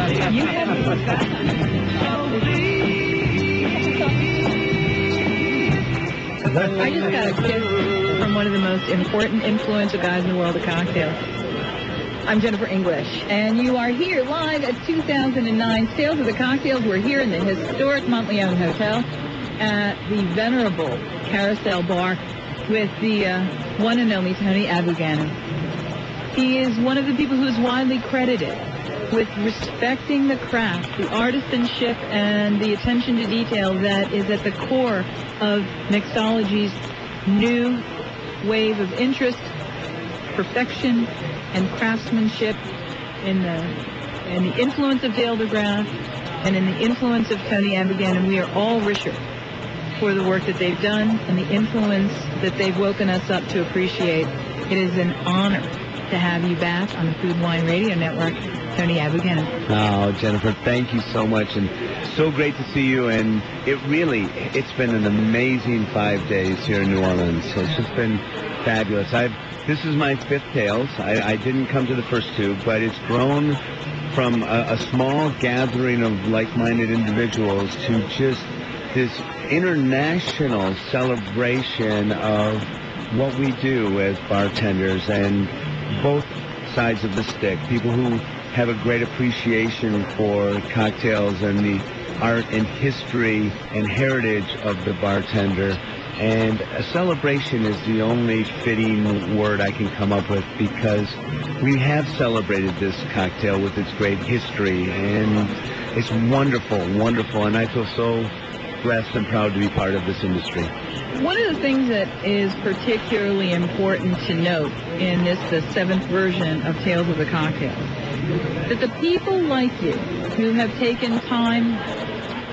You have I just got a kiss from one of the most important influential guys in the world of cocktails. I'm Jennifer English, and you are here live at 2009 Tales of the Cocktails. We're here in the historic Monteleone Hotel at the venerable Carousel Bar with the one and only Tony Abuganim. He is one of the people who is widely credited with respecting the craft, the artisanship, and the attention to detail that is at the core of mixology's new wave of interest, perfection, and craftsmanship in the influence of Dale DeGraff and in the influence of Tony Abuganim. We are all richer for the work that they've done and the influence that they've woken us up to appreciate. It is an honor to have you back on the Food Wine Radio Network, Tony Abuganim. Oh, Jennifer, thank you so much, and so great to see you. And it's been an amazing 5 days here in New Orleans. It's just been fabulous. This is my fifth Tales. I didn't come to the first two, but it's grown from a small gathering of like-minded individuals to just this international celebration of what we do as bartenders and both sides of the stick. People who have a great appreciation for cocktails and the art and history and heritage of the bartender. And a celebration is the only fitting word I can come up with, because we have celebrated this cocktail with its great history, and it's wonderful, wonderful, and I feel so blessed and proud to be part of this industry. One of the things that is particularly important to note in the seventh version of Tales of the Cocktails, that the people like you who have taken time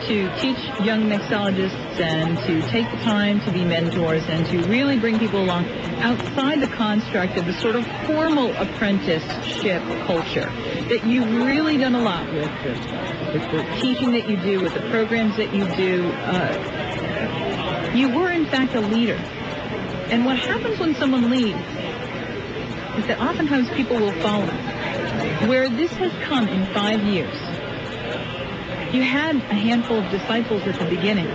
to teach young mixologists and to take the time to be mentors and to really bring people along outside the construct of the sort of formal apprenticeship culture, that you've really done a lot with the teaching that you do, with the programs that you do. You were, in fact, a leader. And what happens when someone leads is that oftentimes people will follow. Where this has come in 5 years, you had a handful of disciples at the beginning.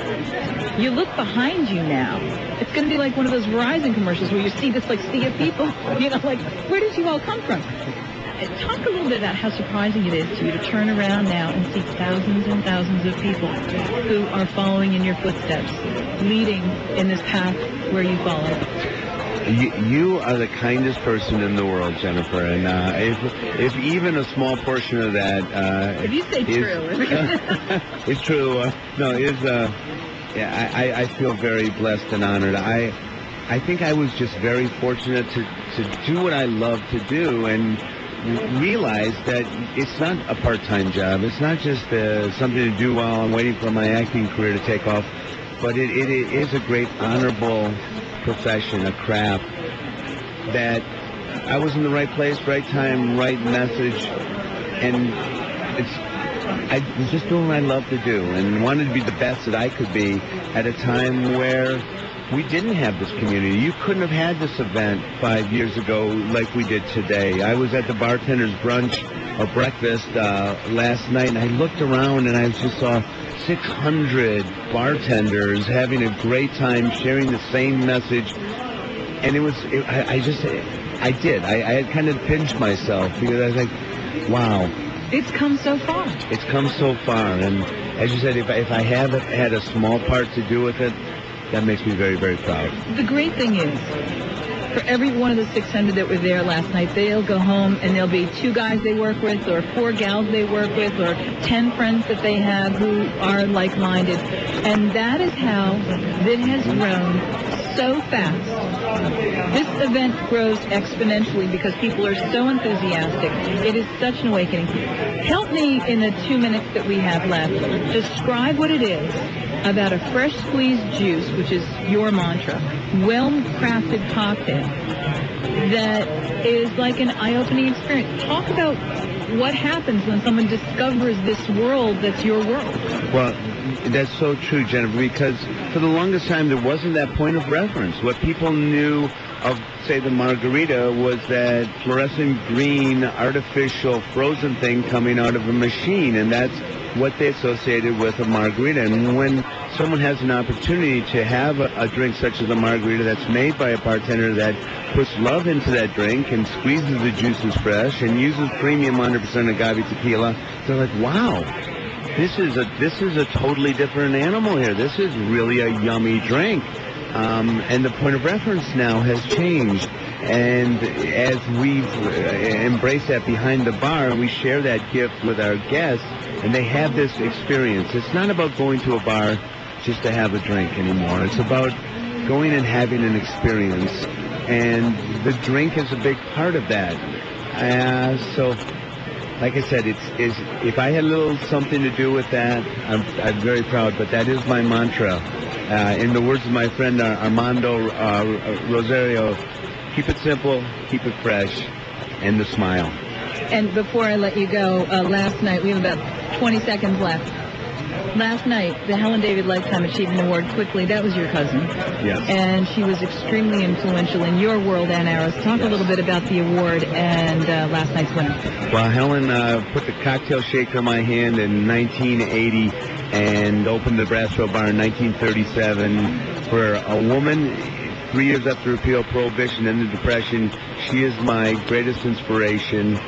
You look behind you now, it's going to be like one of those Verizon commercials where you see this like sea of people, like, where did you all come from? Talk a little bit about how surprising it is to you to turn around now and see thousands and thousands of people who are following in your footsteps, leading in this path where you follow. You are the kindest person in the world, Jennifer, and if even a small portion of that if you say true, it's true. I feel very blessed and honored. I think I was just very fortunate to do what I love to do and realize that it's not a part-time job. It's not just something to do while I'm waiting for my acting career to take off, but it is a great, honorable profession, a craft, that I was in the right place, right time, right message, and I was just doing what I love to do and wanted to be the best that I could be at a time where we didn't have this community. You couldn't have had this event 5 years ago like we did today. I was at the bartender's brunch or breakfast last night, and I looked around and I just saw 600 bartenders having a great time, sharing the same message. And I had kind of pinched myself, because I was like, wow. It's come so far. It's come so far. And as you said, if I have had a small part to do with it, that makes me very, very proud. The great thing is, for every one of the 600 that were there last night, they'll go home and there'll be 2 guys they work with, or 4 gals they work with, or 10 friends that they have who are like-minded. And that is how it has grown so fast. This event grows exponentially because people are so enthusiastic. It is such an awakening. Help me, in the 2 minutes that we have left, describe what it is about a fresh squeezed juice, which is your mantra, well-crafted cocktail that is like an eye-opening experience. Talk about what happens when someone discovers this world that's your world. Well, that's so true, Jennifer, because for the longest time there wasn't that point of reference. What people knew of, say, the margarita was that fluorescent green, artificial, frozen thing coming out of a machine, and that's what they associated with a margarita. And when someone has an opportunity to have a drink such as a margarita that's made by a bartender that puts love into that drink and squeezes the juices fresh and uses premium 100% agave tequila, they're like, wow, this is a totally different animal here. This is really a yummy drink. And the point of reference now has changed. And as we've embraced that behind the bar, we share that gift with our guests, and they have this experience. It's not about going to a bar just to have a drink anymore. It's about going and having an experience. And the drink is a big part of that. So, like I said, if I had a little something to do with that, I'm very proud. But that is my mantra. In the words of my friend Armando Rosario, keep it simple, keep it fresh, and the smile. And before I let you go, last night, we have about 20 seconds left. Last night, the Helen David Lifetime Achievement Award, quickly, that was your cousin. Yes. And she was extremely influential in your world, Ann Aris. Talk a little bit about the award and last night's winner. Well, Helen put the cocktail shaker in my hand in 1980 and opened the Braswell Bar in 1937. For a woman, 3 years after repeal of Prohibition and the Depression, she is my greatest inspiration.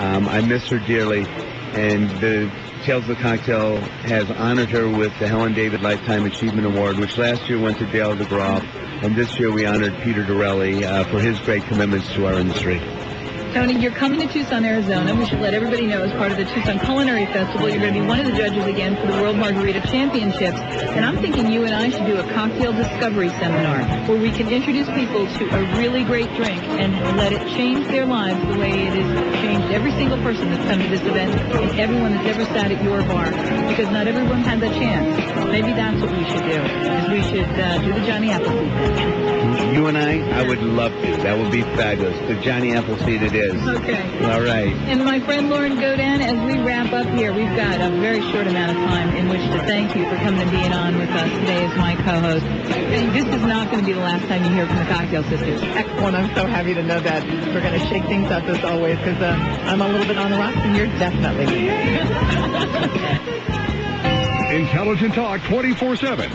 I miss her dearly, and the Tales of the Cocktail has honored her with the Helen David Lifetime Achievement Award, which last year went to Dale DeGroff, and this year we honored Peter Dorelli for his great commitments to our industry. Tony, you're coming to Tucson, Arizona. We should let everybody know as part of the Tucson Culinary Festival, you're going to be one of the judges again for the World Margarita Championships. And I'm thinking you and I should do a cocktail discovery seminar where we can introduce people to a really great drink and let it change their lives the way it has changed every single person that's come to this event and everyone that's ever sat at your bar, because not everyone had the chance. Maybe that's what we should do, is we should do the Johnny Appleseed thing. You and I would love to. That would be fabulous. The Johnny Appleseed it is. Okay. All right. And my friend Lauren Godin, as we wrap up here, we've got a very short amount of time in which to thank you for coming and being on with us today as my co-host. And this is not going to be the last time you hear from the Cocktail Sisters. Excellent. I'm so happy to know that. We're going to shake things up as always, because I'm a little bit on the rocks, and you're definitely. Intelligent Talk 24/7.